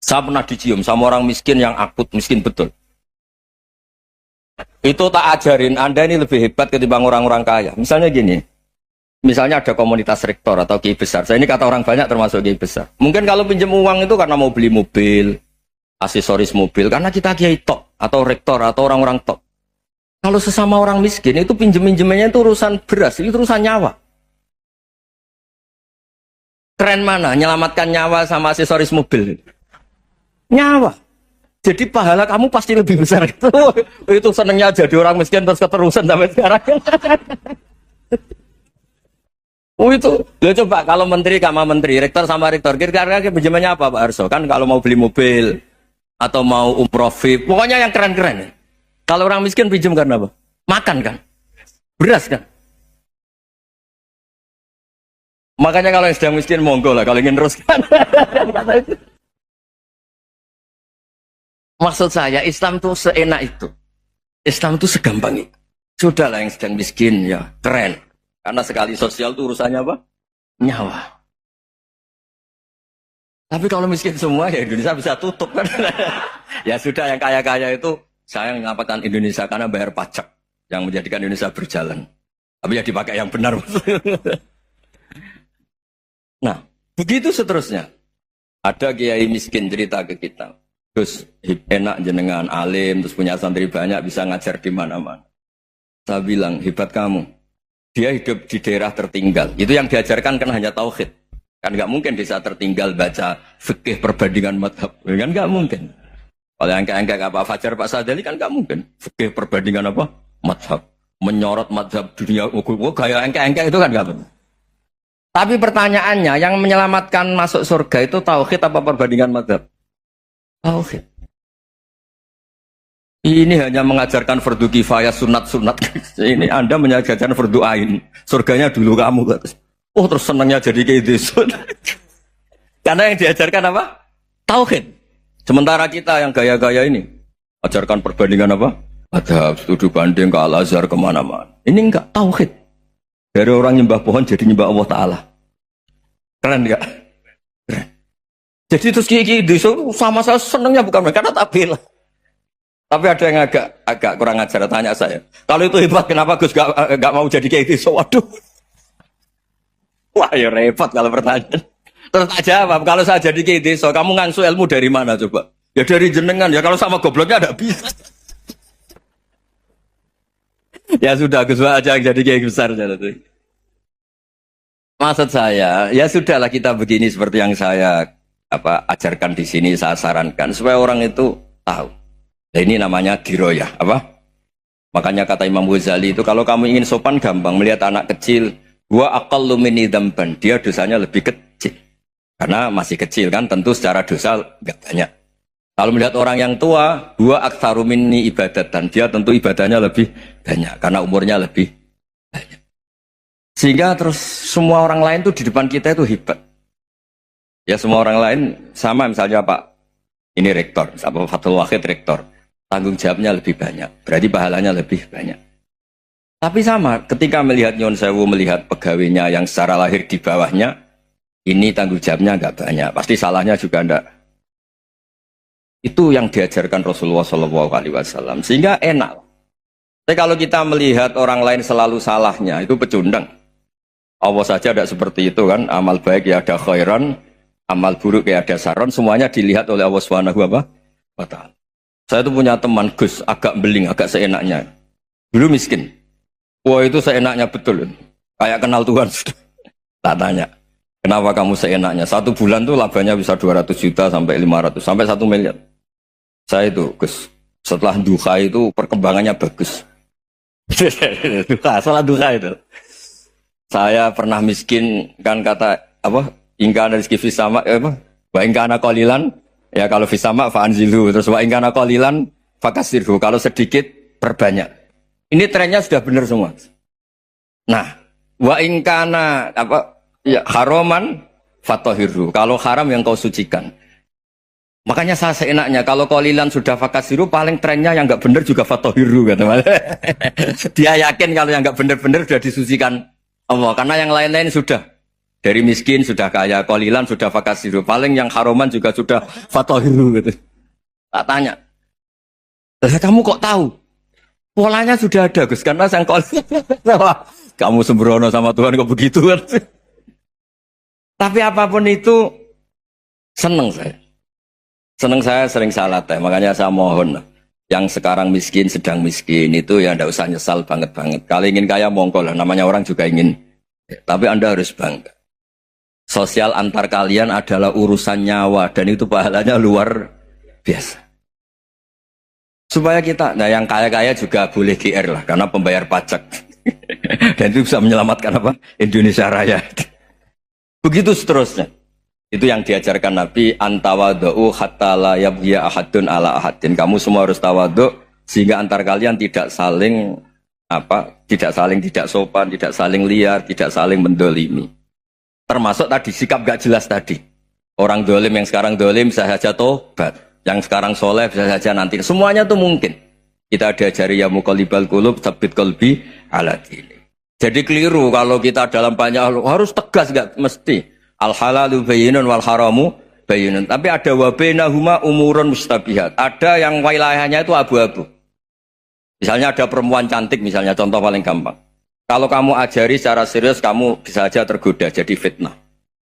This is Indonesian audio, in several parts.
Saya pernah dicium sama orang miskin yang akut miskin betul. Itu tak ajarin Anda ini lebih hebat ketimbang orang-orang kaya. Misalnya gini, misalnya ada komunitas rektor atau kiai besar. Saya ini kata orang banyak termasuk kiai besar. Mungkin kalau pinjam uang itu karena mau beli mobil, aksesoris mobil, karena kita kiai tok atau rektor atau orang-orang tok. Kalau sesama orang miskin itu pinjem-pinjemannya itu urusan beras, itu urusan nyawa. Keren mana? Menyelamatkan nyawa sama aksesoris mobil. Nyawa. Jadi pahala kamu pasti lebih besar itu. Itu senengnya jadi orang miskin terus keterusan sampai sekarang. Oh itu. Loh, coba kalau menteri sama menteri, rektor sama rektor, kira-kira pinjamannya apa Pak Arso? Kan kalau mau beli mobil atau mau umroh VIP, pokoknya yang keren-keren. Kalau orang miskin pinjam karena apa? Makan kan? Beras kan? Makanya kalau yang sedang miskin monggo lah kalau ingin teruskan. Maksud saya Islam tuh seenak itu. Islam tuh segampang itu. Sudahlah yang sedang miskin ya keren. Karena sekali sosial tuh urusannya apa? Nyawa. Tapi kalau miskin semua ya Indonesia bisa tutup kan. Ya sudah yang kaya-kaya itu saya mengatakan Indonesia karena bayar pajak yang menjadikan Indonesia berjalan. Tapi ya dipakai yang benar. Nah, begitu seterusnya. Ada kiai miskin cerita ke kita. Terus enak jenengan alim, terus punya santri banyak, bisa ngajar di mana-mana. Saya bilang, hebat kamu. Dia hidup di daerah tertinggal. Itu yang diajarkan kan hanya tauhid. Kan nggak mungkin desa tertinggal baca fikih perbandingan madhab. Kan nggak mungkin. Kalau angka-angka Pak Fajar, Pak Sadali kan nggak mungkin. Fikih perbandingan apa? Madhab. Menyorot madhab dunia. Gaya angka-angka itu kan nggak benar. Tapi pertanyaannya, yang menyelamatkan masuk surga itu tauhid apa perbandingan madhab? Tauhid. Ini hanya mengajarkan fardu kifayah sunat-sunat. Ini Anda mengajarkan fardu ain. Surganya dulu kamu. Oh terus senangnya jadi kayak gitu. Karena yang diajarkan apa? Tauhid. Sementara kita yang gaya-gaya ini ajarkan perbandingan apa? Madhab, studi banding ke Al-Azhar kemana-mana. Ini enggak tauhid. Dari orang nyembah pohon jadi nyembah Allah Ta'ala. Keren enggak? Keren. Jadi terus kiai desa sama saya senangnya bukan karena tak bela. Tapi ada yang agak kurang ajar tanya saya. Kalau itu hebat kenapa Gus gak mau jadi kiai desa? Waduh. Wah ya repot kalau pertanyaan. Terus tak jawab, kalau saya jadi kiai desa, kamu ngangsu ilmu dari mana coba? Ya dari jenengan, ya kalau sama gobloknya ada bisa. Ya sudah, Gus aja yang jadi kiai besar. Maksud saya, ya sudahlah kita begini seperti yang saya ajarkan di sini, saya sarankan supaya orang itu tahu. Nah, ini namanya diroyah, apa? Makanya kata Imam Ghazali itu kalau kamu ingin sopan gampang melihat anak kecil, gua aqallu minni dzamban, dia dosanya lebih kecil. Karena masih kecil kan, tentu secara dosa enggak banyak. Kalau melihat orang yang tua, gua aktsaru minni ibadatan, dia tentu ibadahnya lebih banyak karena umurnya lebih banyak. Sehingga terus semua orang lain tuh di depan kita itu hebat. Ya semua orang lain sama misalnya Pak ini rektor, apa Fathul Wahid rektor, tanggung jawabnya lebih banyak, berarti pahalanya lebih banyak. Tapi sama, ketika melihat Nyon Sewu melihat pegawainya yang secara lahir di bawahnya, ini tanggung jawabnya nggak banyak, pasti salahnya juga enggak. Itu yang diajarkan Rasulullah SAW, sehingga enak. Tapi kalau kita melihat orang lain selalu salahnya, itu pecundang. Allah saja tidak seperti itu kan, amal baik ya ada khairan, amal buruk ya ada saron, semuanya dilihat oleh Allah Subhanahu wa Ta'ala. Saya itu punya teman Gus, agak beling, agak seenaknya. Dulu miskin. Wah itu seenaknya betul. Kayak kenal Tuhan sudah. Tak tanya, kenapa kamu seenaknya? 1 bulan tuh labanya bisa 200 juta sampai 500, sampai 1 miliar. Saya itu Gus, setelah duha itu perkembangannya bagus. Setelah duha itu. Saya pernah miskin kan kata apa? Ingkana rizki fisama apa? Wa ingkana qalilan ya kalau fisama fa'anzilhu terus wa ingkana qalilan fakasirhu kalau sedikit perbanyak. Ini trennya sudah benar semua. Nah, wa ingkana apa ya haraman fatahirhu kalau haram yang kau sucikan. Makanya saya seenaknya kalau qalilan sudah fakasiru paling trennya yang enggak benar juga fatahirhu kata Mas. Dia yakin kalau yang enggak benar-benar sudah disucikan Allah karena yang lain-lain sudah Dari miskin sudah kaya, qalilan sudah fakasiru. Paling yang haroman juga sudah fatahiru gitu. Tak tanya. Lah kamu kok tahu? Polanya sudah ada Gus, karena sang kamu sembrono sama Tuhan kok begitu kan? Tapi apapun itu seneng saya. Seneng saya sering salah teh, makanya saya mohon yang sekarang miskin sedang miskin itu ya ndak usah nyesal banget-banget. Kalau ingin kaya monggo lah, namanya orang juga ingin. Tapi Anda harus bangga. Sosial antar kalian adalah urusan nyawa dan itu pahalanya luar biasa. Supaya kita, nah yang kaya-kaya juga boleh GR lah, karena pembayar pajak. Dan itu bisa menyelamatkan apa? Indonesia Raya. Begitu seterusnya. Itu yang diajarkan Nabi, antawadhu hatta la yabghiya ahadun ala ahadin. Kamu semua harus tawadhu sehingga antar kalian tidak saling tidak sopan, tidak saling liar, tidak saling mendolimi. Termasuk tadi sikap gak jelas tadi. Orang dolim yang sekarang dolim bisa saja tobat. Yang sekarang soleh bisa saja nanti. Semuanya itu mungkin. Kita diajari ya muqallibal qulub tsabbit qalbi ala dini. Jadi keliru kalau kita dalam banyak harus tegas, gak mesti. Al halalu bayyinun wal haramu bayyinun. Tapi ada wa bainahuma umurun mustabihat. Ada yang wilayahnya itu abu-abu. Misalnya ada perempuan cantik misalnya, contoh paling gampang. Kalau kamu ajari secara serius kamu bisa saja tergoda jadi fitnah.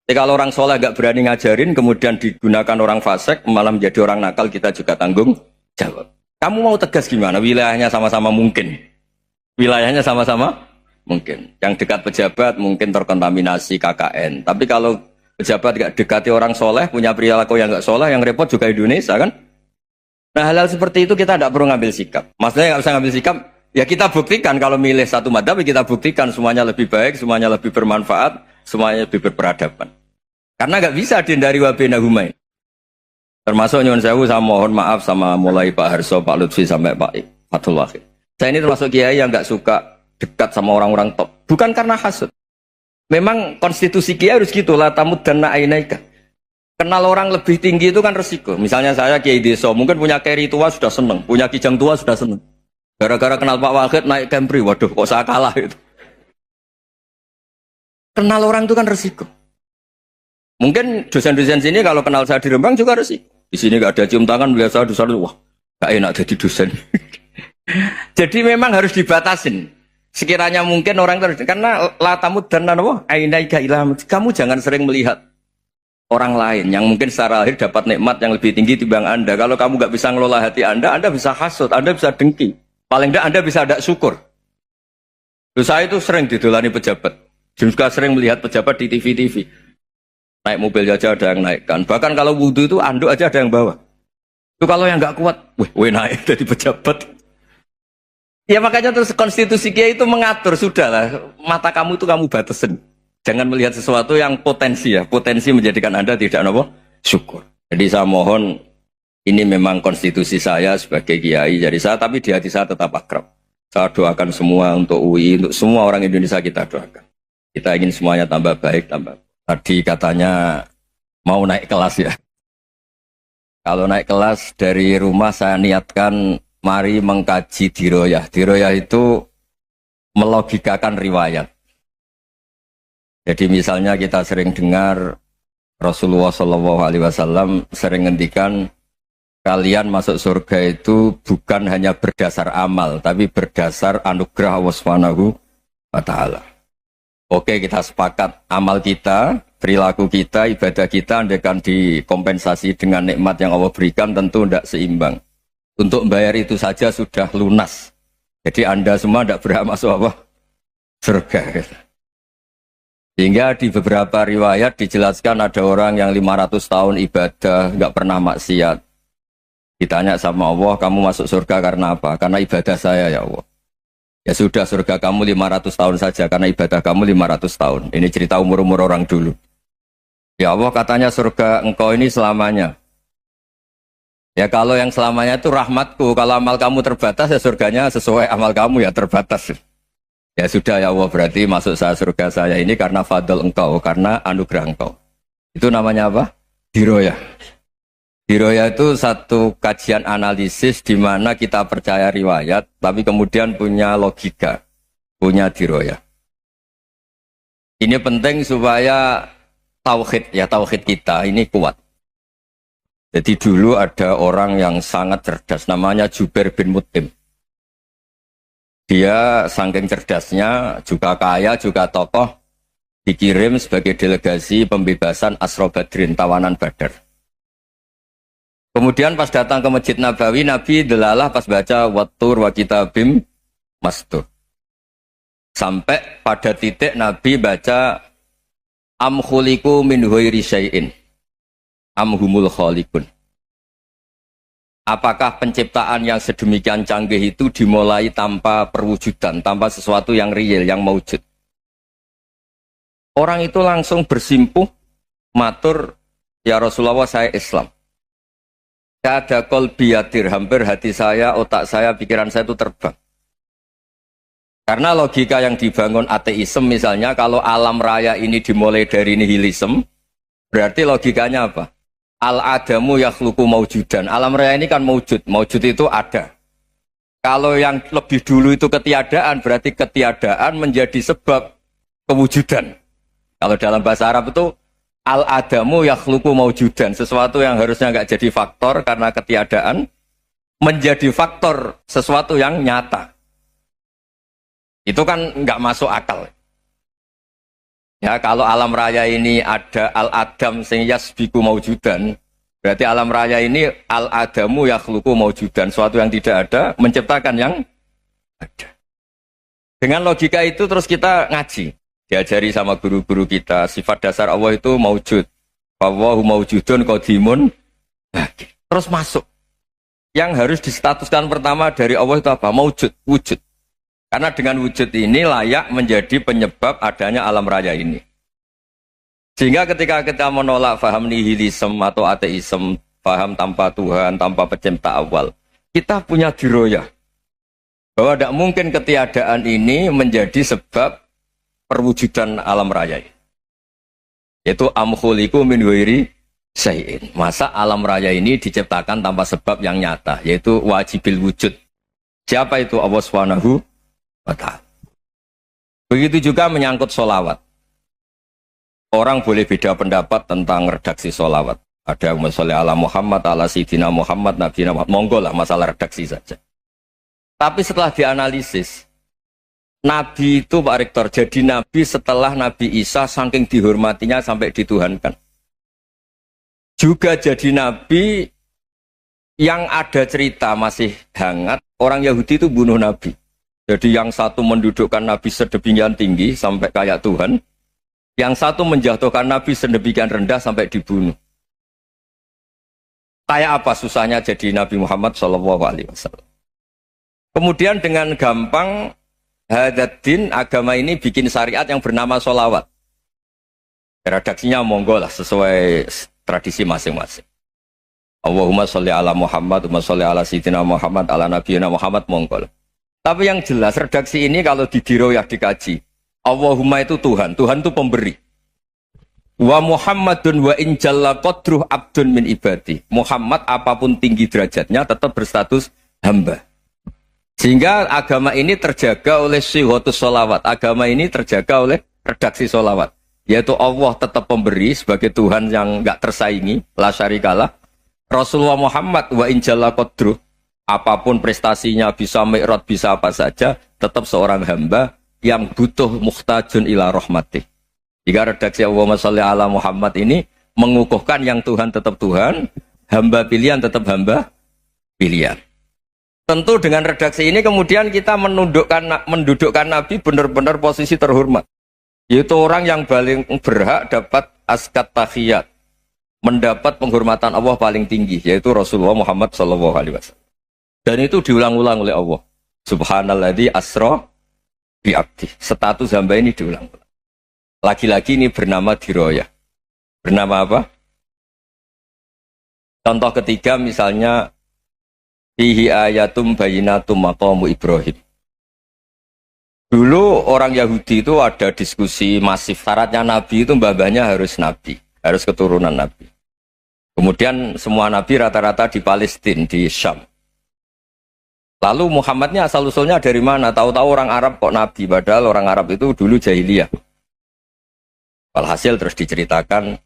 Jadi kalau orang soleh gak berani ngajarin, kemudian digunakan orang fasik, malah menjadi orang nakal, kita juga tanggung jawab. Kamu mau tegas gimana? Wilayahnya sama-sama mungkin. Wilayahnya sama-sama mungkin. Yang dekat pejabat mungkin terkontaminasi KKN. Tapi kalau pejabat gak dekati orang soleh, punya perilaku yang gak soleh, yang repot juga Indonesia kan? Nah hal-hal seperti itu kita tidak perlu ngambil sikap. Maksudnya gak usah ngambil sikap, ya kita buktikan kalau milih satu madhab, kita buktikan semuanya lebih baik, semuanya lebih bermanfaat, semuanya lebih berperadaban. Karena nggak bisa dihindari wabena humai. Termasuk nyuwun sewu, saya mohon maaf sama mulai Pak Harso, Pak Lutfi sampai Pak Fathul Wahid. Saya ini termasuk kiai yang nggak suka dekat sama orang-orang top. Bukan karena hasud. Memang konstitusi kiai harus gitu lah, tamud dan na'inaika. Kenal orang lebih tinggi itu kan resiko. Misalnya saya kiai desa, mungkin punya keri tua sudah seneng, punya kijang tua sudah seneng. Gara-gara kenal Pak Wahid naik Kempri, waduh kok saya kalah itu. Kenal orang itu kan resiko. Mungkin dosen-dosen sini kalau kenal saya di Rembang juga resiko. Di sini gak ada cium tangan, melihat saya dosen, wah gak enak jadi dosen. Jadi memang harus dibatasin. Sekiranya mungkin orang terus, karena latamud dan nanawa, ainaika ilham. Kamu jangan sering melihat orang lain yang mungkin secara lahir dapat nikmat yang lebih tinggi timbang Anda. Kalau kamu gak bisa ngelola hati Anda bisa hasut, Anda bisa dengki. Paling tidak Anda bisa ada syukur. Saya itu sering didolani pejabat. Juga sering melihat pejabat di TV-TV. Naik mobil aja ada yang naikkan. Bahkan kalau wudhu itu anduk aja ada yang bawa. Itu kalau yang nggak kuat, weh naik jadi pejabat. Ya makanya terus konstitusi kiai itu mengatur, sudahlah. Mata kamu itu kamu batasin. Jangan melihat sesuatu yang potensi ya. Potensi menjadikan Anda tidak apa? Syukur. Jadi saya mohon, ini memang konstitusi saya sebagai kiai. Jadi saya, tapi di hati saya tetap akrab. Saya doakan semua untuk UI, untuk semua orang Indonesia kita doakan. Kita ingin semuanya tambah baik, tambah. Tadi katanya mau naik kelas ya. Kalau naik kelas dari rumah saya niatkan mari mengkaji diroyah. Diroyah itu melogikakan riwayat. Jadi misalnya kita sering dengar Rasulullah SAW sering ngendikan kalian masuk surga itu bukan hanya berdasar amal, tapi berdasar anugerah Allah Subhanahu wa Ta'ala. Oke, kita sepakat amal kita, perilaku kita, ibadah kita andaikan dikompensasi dengan nikmat yang Allah berikan tentu tidak seimbang. Untuk membayar itu saja sudah lunas. Jadi Anda semua tidak berhak masuk apa? Surga. Sehingga di beberapa riwayat dijelaskan ada orang yang 500 tahun ibadah, nggak pernah maksiat. Ditanya sama Allah, kamu masuk surga karena apa? Karena ibadah saya ya Allah. Ya sudah, surga kamu 500 tahun saja karena ibadah kamu 500 tahun. Ini cerita umur-umur orang dulu. Ya Allah, katanya surga engkau ini selamanya. Ya kalau yang selamanya itu rahmatku. Kalau amal kamu terbatas ya surganya sesuai amal kamu ya terbatas. Ya sudah ya Allah, berarti masuk saya surga saya ini karena fadl engkau, karena anugerah engkau. Itu namanya apa? Diroyah. Diroyah itu satu kajian analisis di mana kita percaya riwayat, tapi kemudian punya logika, punya diroyah. Ini penting supaya tauhid kita ini kuat. Jadi dulu ada orang yang sangat cerdas, namanya Jubair bin Mut'im. Dia saking cerdasnya, juga kaya, juga tokoh, dikirim sebagai delegasi pembebasan Asra Badrin, tawanan Badar. Kemudian pas datang ke Masjid Nabawi, Nabi delalah pas baca Wattur wa kitabim mastur. Sampai pada titik Nabi baca Am khuliqu min ghairi syai'in am humul khaliqun. Apakah penciptaan yang sedemikian canggih itu dimulai tanpa perwujudan, tanpa sesuatu yang real, yang maujud? Orang itu langsung bersimpuh, matur, ya Rasulullah saya Islam. Kada qalbi yatir, hampir hati saya, otak saya, pikiran saya itu terbang. Karena logika yang dibangun ateisme misalnya, kalau alam raya ini dimulai dari nihilisme, berarti logikanya apa? Al-adamu yakhluqu maujudan. Alam raya ini kan maujud, maujud itu ada. Kalau yang lebih dulu itu ketiadaan, berarti ketiadaan menjadi sebab kewujudan. Kalau dalam bahasa Arab itu al-adamu yakhluqu maujudan, sesuatu yang harusnya nggak jadi faktor karena ketiadaan menjadi faktor sesuatu yang nyata. Itu kan nggak masuk akal. Ya, kalau alam raya ini ada al-adam sing yasbiku maujudan, berarti alam raya ini al-adamu yakhluqu maujudan, sesuatu yang tidak ada menciptakan yang ada. Dengan logika itu terus kita ngaji. Diajari sama guru-guru kita, sifat dasar Allah itu maujud. Wallahu maujudun qadimun. Terus masuk. Yang harus distatuskan pertama dari Allah itu apa? Maujud, wujud. Karena dengan wujud ini layak menjadi penyebab adanya alam raya ini. Sehingga ketika kita menolak faham nihilisme atau ateisme, faham tanpa Tuhan, tanpa pencipta awal, kita punya diroyah. Bahwa tidak mungkin ketiadaan ini menjadi sebab perwujudan alam raya. Yaitu am khuliqu min ghairi syai'in. Masa alam raya ini diciptakan tanpa sebab yang nyata, yaitu wajibil wujud. Siapa itu? Allah Subhanahu wa ta'ala. Begitu juga menyangkut sholawat. Orang boleh beda pendapat tentang redaksi sholawat. Ada yang sholli ala Muhammad, ala Sayyidina Muhammad, Nabi Muhammad. Monggo lah, masalah redaksi saja. Tapi setelah dianalisis, Nabi itu Pak Rektor, jadi Nabi setelah Nabi Isa saking dihormatinya sampai dituhankan. Juga jadi Nabi yang ada cerita masih hangat, orang Yahudi itu bunuh Nabi. Jadi yang satu mendudukkan Nabi sedemikian tinggi sampai kayak Tuhan, yang satu menjatuhkan Nabi sedemikian rendah sampai dibunuh. Kayak apa susahnya jadi Nabi Muhammad SAW. Kemudian dengan gampang Hadaddin agama ini bikin syariat yang bernama sholawat. Redaksinya monggo lah sesuai tradisi masing-masing. Allahumma sholli ala Muhammad, Allahumma sholli ala Sayyidina Muhammad, ala Nabiyina Muhammad, monggo lah. Tapi yang jelas redaksi ini kalau didiroyah dikaji, Allahumma itu Tuhan, Tuhan itu pemberi. Wa Muhammadun wa injalla qadruh abdun min ibadi. Muhammad apapun tinggi derajatnya tetap berstatus hamba. Sehingga agama ini terjaga oleh sighatus sholawat. Agama ini terjaga oleh redaksi sholawat. Yaitu Allah tetap pemberi sebagai Tuhan yang enggak tersaingi, la syarikalah. Rasulullah Muhammad wa injalla qadruh, apapun prestasinya, bisa mi'raj, bisa apa saja, tetap seorang hamba yang butuh muhtajun ila rahmatih. Jika redaksi Allahumma sholli ala Muhammad ini mengukuhkan yang Tuhan tetap Tuhan, hamba pilihan tetap hamba pilihan. Tentu dengan redaksi ini kemudian kita mendudukkan Nabi benar-benar posisi terhormat. Yaitu orang yang paling berhak dapat askat tahiyat, mendapat penghormatan Allah paling tinggi, yaitu Rasulullah Muhammad SAW. Dan itu diulang-ulang oleh Allah. Subhanalladzi asra bi'abdi. Status hamba ini diulang-ulang. Lagi-lagi ini bernama diroyah. Bernama apa? Contoh ketiga misalnya fihi ayatum bayinatum maqamu Ibrahim. Dulu orang Yahudi itu ada diskusi masif. Syaratnya Nabi itu mbah-mbahnya harus Nabi. Harus keturunan Nabi. Kemudian semua Nabi rata-rata di Palestina, di Syam. Lalu Muhammadnya asal-usulnya dari mana? Tahu-tahu orang Arab kok Nabi. Padahal orang Arab itu dulu jahiliyah. Walhasil terus diceritakan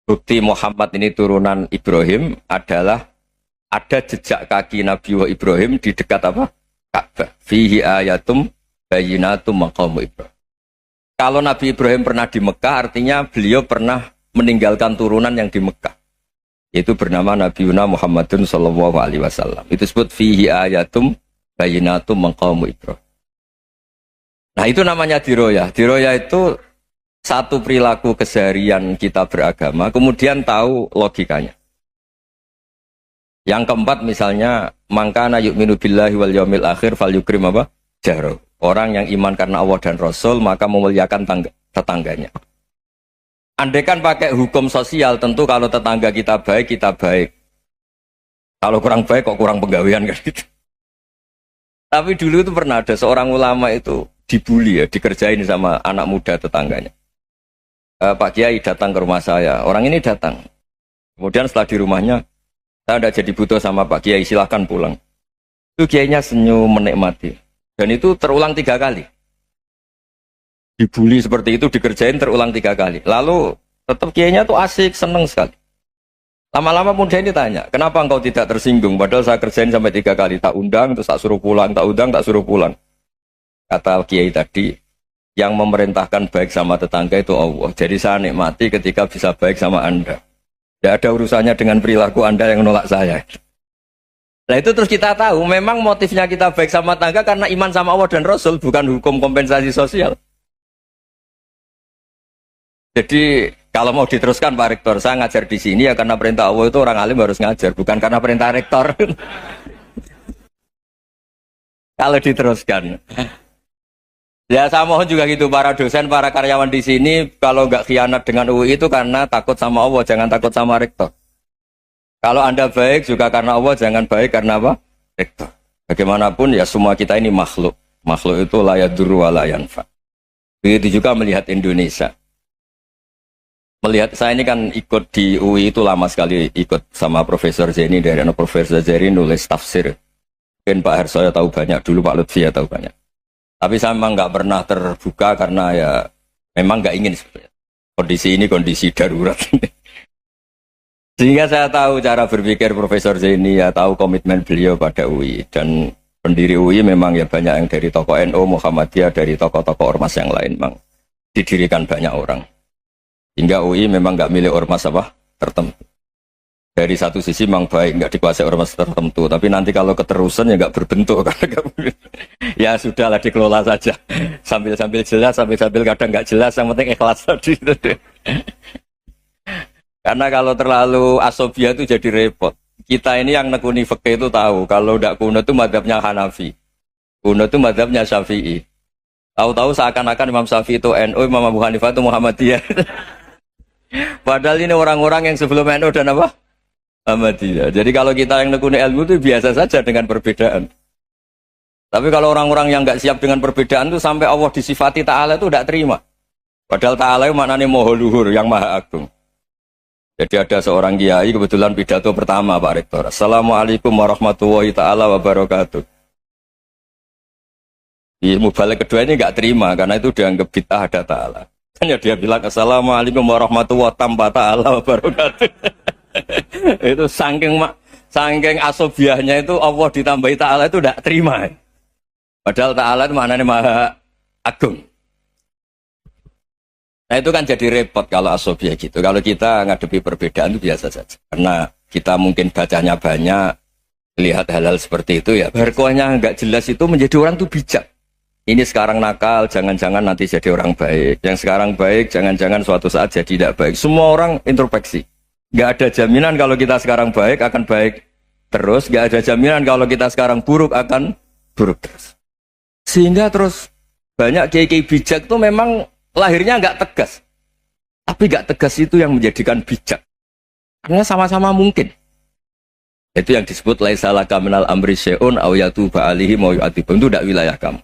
bukti Muhammad ini turunan Ibrahim adalah ada jejak kaki Nabi Ibrahim di dekat apa? Ka'bah. Fihi ayatum bayyinatum maqamu Ibrahim. Kalau Nabi Ibrahim pernah di Mekah, artinya beliau pernah meninggalkan turunan yang di Mekah. Itu bernama Nabiuna Muhammadun sallallahu alaihi wasallam. Itu disebut fihi ayatum bayyinatum maqamu Ibrahim. Nah, itu namanya diroyah. Diroyah itu satu perilaku keseharian kita beragama, kemudian tahu logikanya. Yang keempat misalnya, mangkana yu'minu billahi wal yaumil akhir fal yukrim apa? Jaro. Orang yang iman karena Allah dan Rasul, maka memuliakan tetangganya. Andai kan pakai hukum sosial, tentu kalau tetangga kita baik, kita baik. Kalau kurang baik, kok kurang penggawean kan gitu. Tapi dulu itu pernah ada seorang ulama itu dibully ya, dikerjain sama anak muda tetangganya. Pak Kiai datang ke rumah saya, orang ini datang. Kemudian setelah di rumahnya, saya tidak jadi butuh sama Pak Kiai, silahkan pulang. Itu Kiainya senyum menikmati. Dan itu terulang 3 kali. Dibully seperti itu, dikerjain terulang 3 kali. Lalu tetap Kiainya tuh asik, seneng sekali. Lama-lama muda ini tanya, kenapa engkau tidak tersinggung? Padahal saya kerjain sampai 3 kali. Tak undang, terus tak suruh pulang, tak undang, tak suruh pulang. Kata Kiai tadi, yang memerintahkan baik sama tetangga itu Allah. Jadi saya nikmati ketika bisa baik sama Anda. Tidak ada urusannya dengan perilaku Anda yang menolak saya. Nah itu terus kita tahu, memang motifnya kita baik sama tetangga karena iman sama Allah dan Rasul, bukan hukum kompensasi sosial. Jadi kalau mau diteruskan Pak Rektor, saya ngajar di sini ya karena perintah Allah itu orang alim harus ngajar, bukan karena perintah Rektor. Kalau diteruskan. Ya saya mohon juga gitu para dosen, para karyawan di sini kalau nggak khianat dengan UI itu karena takut sama Allah, jangan takut sama rektor. Kalau Anda baik juga karena Allah, jangan baik karena apa? Rektor. Bagaimanapun ya semua kita ini makhluk. Makhluk itu la yadurru wa la yanfa. Begitu juga melihat Indonesia. Melihat saya ini kan ikut di UI itu lama sekali, ikut sama Profesor Zeni dari Profesor Zeni nulis tafsir. Mungkin Pak Hersoyo tahu banyak, dulu Pak Lutfi ya tahu banyak. Tapi saya memang nggak pernah terbuka karena ya memang nggak ingin sebenarnya. Kondisi ini kondisi darurat. Sehingga saya tahu cara berpikir Profesor Zeni, ya tahu komitmen beliau pada UI. Dan pendiri UI memang ya banyak yang dari tokoh NU, Muhammadiyah, dari tokoh-tokoh ormas yang lain memang didirikan banyak orang. Hingga UI memang nggak milik ormas apa tertentu. Dari satu sisi memang baik, nggak dikuasai ormas tertentu, tapi nanti kalau keterusan ya nggak berbentuk. Ya sudahlah dikelola saja, sambil jelas, sambil kadang nggak jelas, yang penting ikhlas tadi. Karena kalau terlalu asobia itu jadi repot. Kita ini yang nekuni fikih itu tahu, kalau tidak kuno itu madhabnya Hanafi, kuno itu madhabnya Syafi'i. Tahu-tahu seakan-akan Imam Syafi'i itu NU, Imam Abu Hanifah itu Muhammadiyah. Padahal ini orang-orang yang sebelum NU dan apa? Ahmadiyah. Jadi kalau kita yang nekuni ilmu itu biasa saja dengan perbedaan. Tapi kalau orang-orang yang nggak siap dengan perbedaan itu sampai Allah disifati Ta'ala itu tidak terima. Padahal Ta'ala itu maknanya Maha Luhur, yang Maha Agung. Jadi ada seorang kiai kebetulan pidato pertama Pak Rektor. Assalamualaikum warahmatullahi ta'ala wabarakatuh. Di mubalik kedua ini nggak terima karena itu dianggap bid'ah ada Ta'ala. Hanya dia bilang Assalamualaikum warahmatullahi ta'ala wabarakatuh. Itu saking asobiahnya itu Allah ditambahi Ta'ala itu tidak terima. Padahal Ta'ala itu maknanya Maha Agung. Nah itu kan jadi repot kalau asobiah gitu. Kalau kita ngadepi perbedaan itu biasa saja. Karena kita mungkin bacanya banyak, lihat hal-hal seperti itu ya. Berkuahnya nggak jelas itu menjadi orang tuh bijak. Ini sekarang nakal, jangan-jangan nanti jadi orang baik. Yang sekarang baik, jangan-jangan suatu saat jadi tidak baik. Semua orang introspeksi. Nggak ada jaminan kalau kita sekarang baik akan baik terus. Nggak ada jaminan kalau kita sekarang buruk akan buruk terus. Sehingga terus banyak kiai-kiai bijak itu memang lahirnya nggak tegas. Tapi nggak tegas itu yang menjadikan bijak. Karena sama-sama mungkin. Itu yang disebut laisa laka minal amri syai'un aw yatuba alihi mau yu'adzibum. Itu tidak wilayah kamu.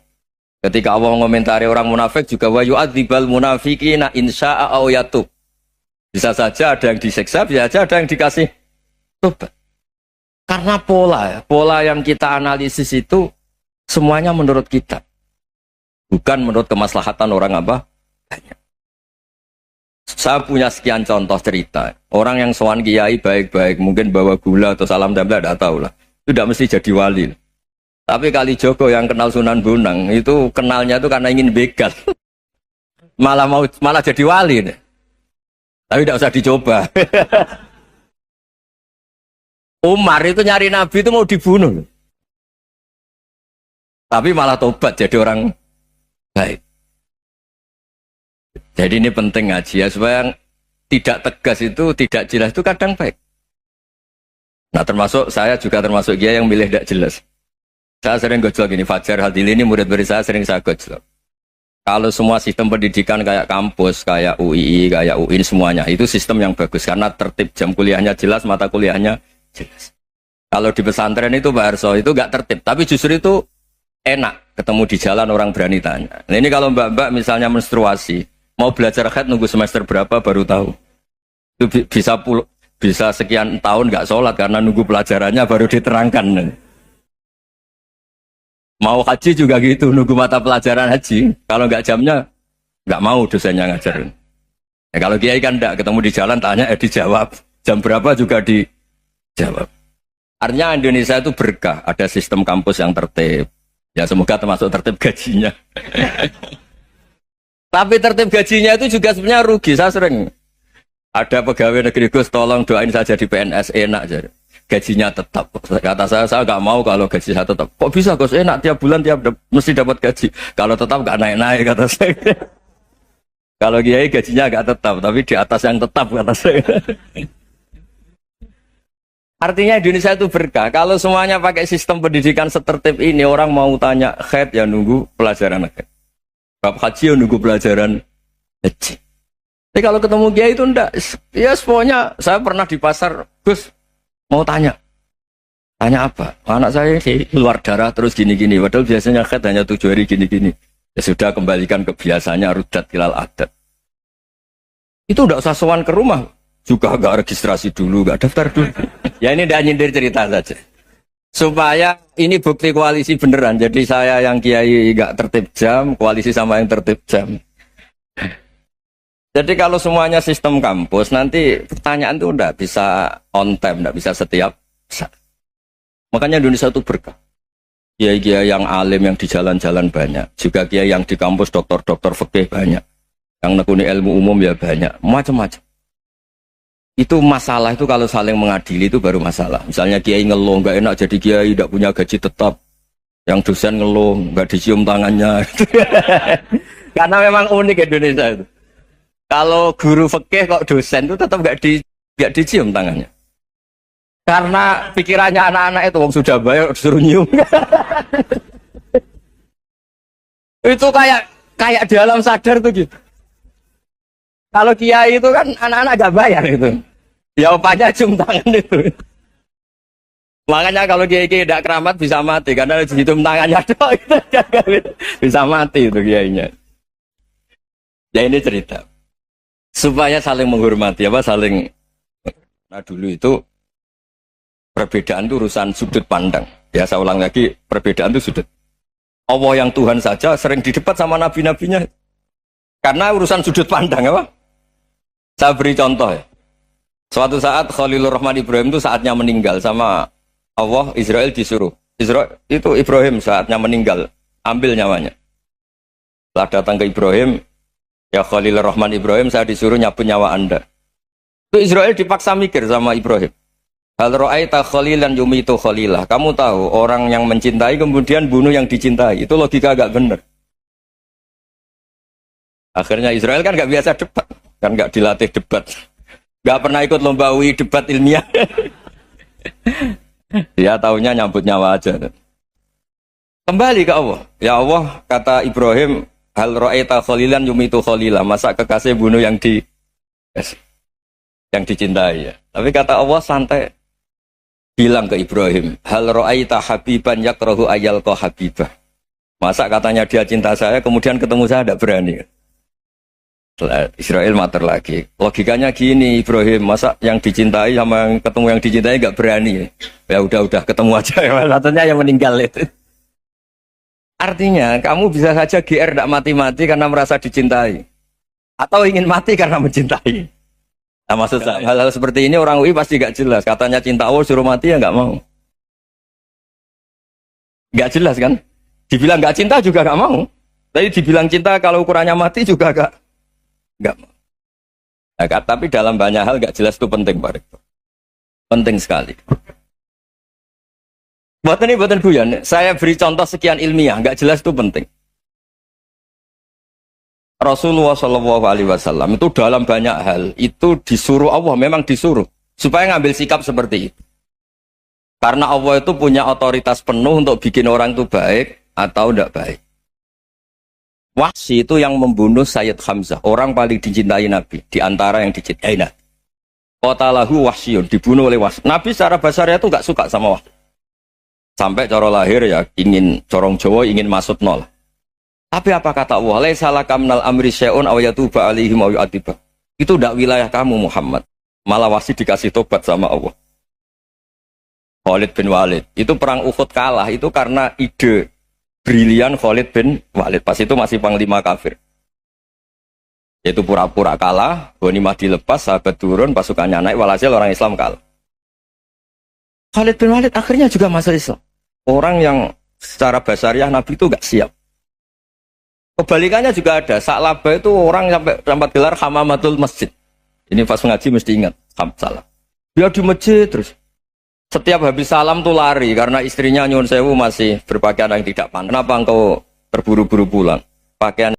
Ketika Allah mengomentari orang munafik juga wa yu'adzibal munafiqina insya'a aw yatub. Bisa saja ada yang disiksa, bisa saja ada yang dikasih tobat. Karena pola yang kita analisis itu semuanya menurut kita. Bukan menurut kemaslahatan orang apa? Banyak. Saya punya sekian contoh cerita. Orang yang sowan kiai baik-baik, mungkin bawa gula atau salam tempel, tidak tahu lah. Itu tidak mesti jadi wali. Tapi kali Joko yang kenal Sunan Bonang, itu kenalnya itu karena ingin begal. malah jadi wali. Nih. Tapi tidak usah dicoba. Umar itu nyari Nabi itu mau dibunuh. Tapi malah tobat jadi orang baik. Jadi ini penting ngaji ya, supaya tidak tegas itu, tidak jelas itu kadang baik. Nah termasuk saya juga termasuk dia yang milih tidak jelas. Saya sering gojlok ini, Fajar Hadili ini murid-murid saya sering saya gojlok. Kalau semua sistem pendidikan kayak kampus, kayak UII, kayak UIN semuanya, itu sistem yang bagus karena tertib jam kuliahnya jelas, mata kuliahnya jelas. Kalau di pesantren itu Pak Harso itu gak tertib, tapi justru itu enak ketemu di jalan orang berani tanya. Nah ini kalau mbak-mbak misalnya menstruasi, mau belajar haid nunggu semester berapa baru tahu. Itu bisa sekian tahun nggak sholat karena nunggu pelajarannya baru diterangkan. Mau haji juga gitu, nunggu mata pelajaran haji. Kalau nggak jamnya, nggak mau dosennya ngajarin. Ya, kalau kiai kan enggak, ketemu di jalan tanya, dijawab. Jam berapa juga dijawab. Artinya Indonesia itu berkah, ada sistem kampus yang tertib. Ya semoga termasuk tertib gajinya. Tapi tertib gajinya itu juga sebenarnya rugi. Saya sering ada pegawai negeri Gus, tolong doain saja di PNS enak aja. Gajinya tetap. Kata saya nggak mau kalau gaji saya tetap. Kok bisa Gus enak tiap bulan mesti dapat gaji. Kalau tetap nggak naik-naik kata saya. Kalau kiai gajinya nggak tetap, tapi di atas yang tetap kata saya. Artinya Indonesia itu berkah. Kalau semuanya pakai sistem pendidikan setertib ini, orang mau tanya haid ya nunggu pelajaran haid. Bab haji ya nunggu pelajaran haji. Tapi kalau ketemu kiai itu enggak. Ya pokoknya saya pernah di pasar, Gus mau tanya apa? Anak saya keluar darah terus gini-gini. Padahal biasanya haid hanya 7 hari gini-gini. Ya sudah kembalikan ke biasanya rudat ilal adat. Itu enggak usah sowan ke rumah. Juga enggak registrasi dulu, enggak daftar dulu. Ya ini enggak nyindir cerita saja. Supaya ini bukti koalisi beneran. Jadi saya yang kiai enggak tertib jam, koalisi sama yang tertib jam. Jadi kalau semuanya sistem kampus, nanti pertanyaan itu enggak bisa on time, enggak bisa setiap saat. Makanya Indonesia itu berkah. Kiai-kiai yang alim yang di jalan-jalan banyak. Juga kiai yang di kampus dokter-dokter fikih banyak. Yang nekuni ilmu umum ya banyak. Macam-macam. Itu masalah itu kalau saling mengadili itu baru masalah. Misalnya kiai ngeluh nggak enak jadi kiai tidak punya gaji tetap, yang dosen ngeluh nggak dicium tangannya. Karena memang unik Indonesia itu. Kalau guru fikih kok dosen itu tetap nggak dicium tangannya. Karena pikirannya anak-anak itu wong sudah bayar disuruh nyium. Itu kayak di alam sadar tuh gitu. Kalau kiai itu kan anak-anak gak bayar itu. Ya opanya cium tangan itu. Makanya kalau kiai-kiai tidak keramat bisa mati. Karena cium tangannya doang itu bisa mati itu kiainya. Ya ini cerita. Supaya saling menghormati. Saling. Nah dulu itu perbedaan itu urusan sudut pandang. Ya saya ulang lagi, perbedaan itu sudut. Allah yang Tuhan saja sering didebat sama nabi-nabinya. Karena urusan sudut pandang apa? Saya beri contoh ya. Suatu saat Khalilur Rahman Ibrahim itu saatnya meninggal sama Allah, Israel disuruh. Israel itu Ibrahim saatnya meninggal, ambil nyawanya. Setelah datang ke Ibrahim, ya Khalilur Rahman Ibrahim, saya disuruh nyabut nyawa Anda. Itu Israel dipaksa mikir sama Ibrahim. Hal ra'aita khalilan yumitu khalilah. Kamu tahu orang yang mencintai kemudian bunuh yang dicintai. Itu logika agak benar. Akhirnya Israel kan gak biasa debat. Kan gak dilatih debat. Gak pernah ikut lomba UI debat ilmiah. Dia taunya nyambut nyawa aja. Kembali ke Allah. Ya Allah, kata Ibrahim, hal ra'aita khalilan yumitu khalilah. Masa kekasih bunuh yang dicintai ya. Tapi kata Allah santai. Bilang ke Ibrahim, hal ra'aita habiban yakrahu ayyalqa habibah. Masa katanya dia cinta saya, kemudian ketemu saya tidak berani. Israel mater lagi. Logikanya gini Ibrahim, masa yang dicintai sama yang ketemu yang dicintai nggak berani? Ya udah ketemu aja. Satunya yang meninggal itu. Artinya kamu bisa saja GR tidak mati-mati karena merasa dicintai. atau ingin mati karena mencintai. Nah, maksud saya hal-hal seperti ini orang UI pasti gak jelas. Katanya cinta Allah suruh mati ya nggak mau. Gak jelas kan? Dibilang gak cinta juga gak mau. Tapi dibilang cinta kalau ukurannya mati juga gak mau. Nah, tapi dalam banyak hal gak jelas itu penting, Pak Rektor. Penting sekali. Buatan guyon. Saya beri contoh sekian ilmiah, gak jelas itu penting. Rasulullah Shallallahu Alaihi Wasallam itu dalam banyak hal itu disuruh Allah, memang disuruh supaya ngambil sikap seperti itu. Karena Allah itu punya otoritas penuh untuk bikin orang itu baik atau tidak baik. Wahsy itu yang membunuh Sayyid Hamzah, orang paling dicintai Nabi, di antara yang dicintai Nabi. Qatalahu Wahsyun, dibunuh oleh Wahsy. Nabi secara basarnya itu nggak suka sama Wahsy. Sampai cara lahir ya ingin corong Jawa ingin masuk nol. Tapi apa kata Allah? Laisa laka minal amri syai'un aw yatuba alaihim aw yu'adziba. Itu tidak wilayah kamu Muhammad. Malah Wahsy dikasih tobat sama Allah. Khalid bin Walid. Itu perang Uhud kalah itu karena ide brilian Khalid bin Walid. Pas itu masih panglima kafir. Yaitu pura-pura kalah, ghanimah dilepas, sahabat turun, pasukannya naik, walhasil orang Islam kalah. Khalid bin Walid akhirnya juga masuk Islam. Orang yang secara basariah Nabi itu gak siap. Kebalikannya juga ada. Sa'labah itu orang sampai gelar hamamatul masjid. Ini pas ngaji mesti ingat. Salah. Dia di masjid terus. Setiap habis salam tuh lari. Karena istrinya Nyun Sewu masih berpakaian yang tidak pantas. Kenapa engkau terburu-buru pulang? Pakaian